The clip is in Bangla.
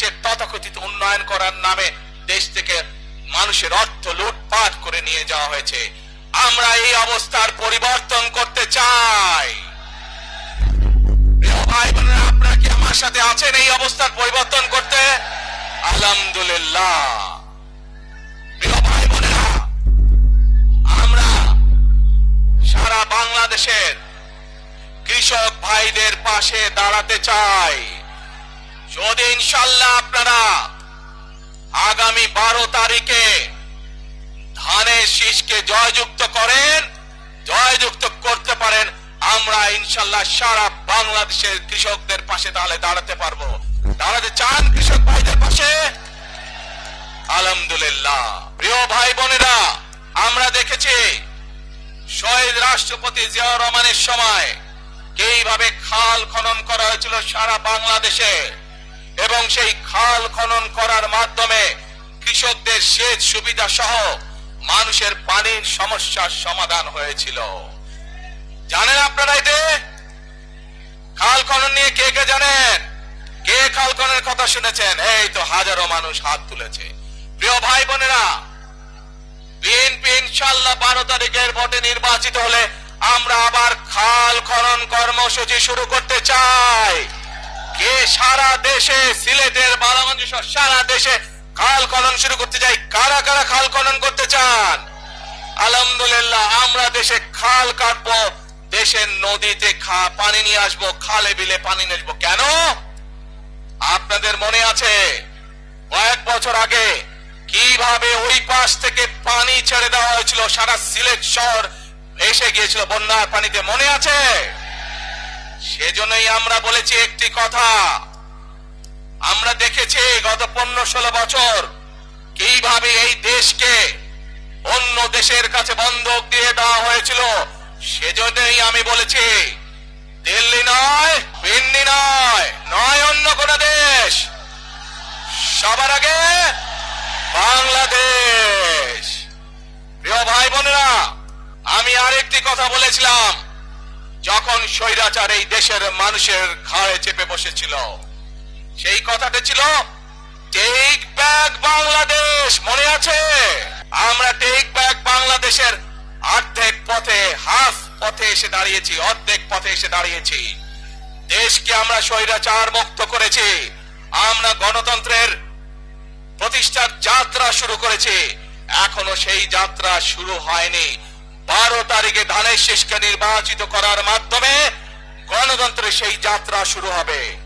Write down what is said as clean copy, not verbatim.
দেশের তথাকথিত উন্নয়ন করার নামে দেশ থেকে মানুষের অর্থ লুটপাট করে নিয়ে যাওয়া হয়েছে। আমরা এই অবস্থার পরিবর্তন করতে চাই। ভাই বোনেরা, আপনারা কি আমার সাথে আছেন এই অবস্থার পরিবর্তন করতে? আলহামদুলিল্লাহ। প্রিয় ভাই বোনেরা, আমরা সারা বাংলাদেশের কৃষক ভাইদের পাশে দাঁড়াতে চাই। যদি ইনশাআল্লাহ আপনারা আগামী 12 তারিখে ধানের শীষকে জয়যুক্ত করতে পারেন, আমরা ইনশাআল্লাহ সারা বাংলাদেশের কৃষকদের পাশে তাহলে দাঁড়াতে পারবো। দাঁড়াতে চান কৃষক ভাইদের পাশে? আলহামদুলিল্লাহ। প্রিয় ভাই বোনেরা, আমরা দেখেছি শহীদ রাষ্ট্রপতি জিয়াউর রহমানের সময় কিভাবে খাল খনন করা হয়েছিল সারা বাংলাদেশে, এবং সেই খাল খনন করার মাধ্যমে কৃষকদের সেচ সুবিধা সহ মানুষের পানির সমস্যার সমাধান হয়েছিল। জানেন আপনারা এতে খাল খনন নিয়ে কে কে জানেন? কে খাল খননের কথা শুনেছেন? এই তো হাজারো মানুষ হাত তুলেছে। প্রিয় ভাই বোনেরা, বিএনপি ইনশাআল্লাহ 12 তারিখের ভোটে নির্বাচিত হলে আমরা আবার খাল খনন কর্মসূচি শুরু করতে চাই। কে সারা দেশে, সিলেটের বালাগঞ্জ সহ সারা দেশে খাল খনন শুরু করতে চাই? কারা কারা খাল খনন করতে চান? আলহামদুলিল্লাহ। আমরা দেশে খাল কাটবো, দেশের নদীতে পানি নিয়ে আসবো, খালে বিলে পানি নিয়ে আসবো। কেন? আপনাদের মনে আছে কয়েক বছর আগে কিভাবে ওই পাশ থেকে পানি ছেড়ে দেওয়া হয়েছিল, সারা সিলেট শহর এসে গিয়েছিল বন্যার পানিতে, মনে আছে? সেজন্যই আমরা বলেছি একটি কথা। আমরা দেখেছি গত 15-16 বছর কিভাবে এই দেশকে অন্য দেশের কাছে বন্ধক দিয়ে দেওয়া হয়েছিল। সেজন্যই আমি বলেছি দিল্লি নয়, ভিন্ডি নয়, অন্য কোন দেশ, সবার আগে বাংলাদেশ। প্রিয় ভাই বোনেরা, আমি আরেকটি কথা বলেছিলাম যখন স্বৈরাচার এই দেশের মানুষের ঘাড়ে চেপে বসেছিল। সেই কথাটা ছিল টেক ব্যাক বাংলাদেশ, মনে আছে? আমরা টেক ব্যাক বাংলাদেশের অর্ধেক পথে, হাফ পথে এসে দাঁড়িয়েছি, অর্ধেক পথে এসে দাঁড়িয়েছি। দেশকে আমরা স্বৈরাচার মুক্ত করেছি, আমরা গণতন্ত্রের প্রতিষ্ঠার যাত্রা শুরু করেছি। এখনো সেই যাত্রা শুরু হয়নি। 12 তারিখে ধানের শীষকে নির্বাচিত করার মাধ্যমে গণতন্ত্রের সেই যাত্রা শুরু হবে।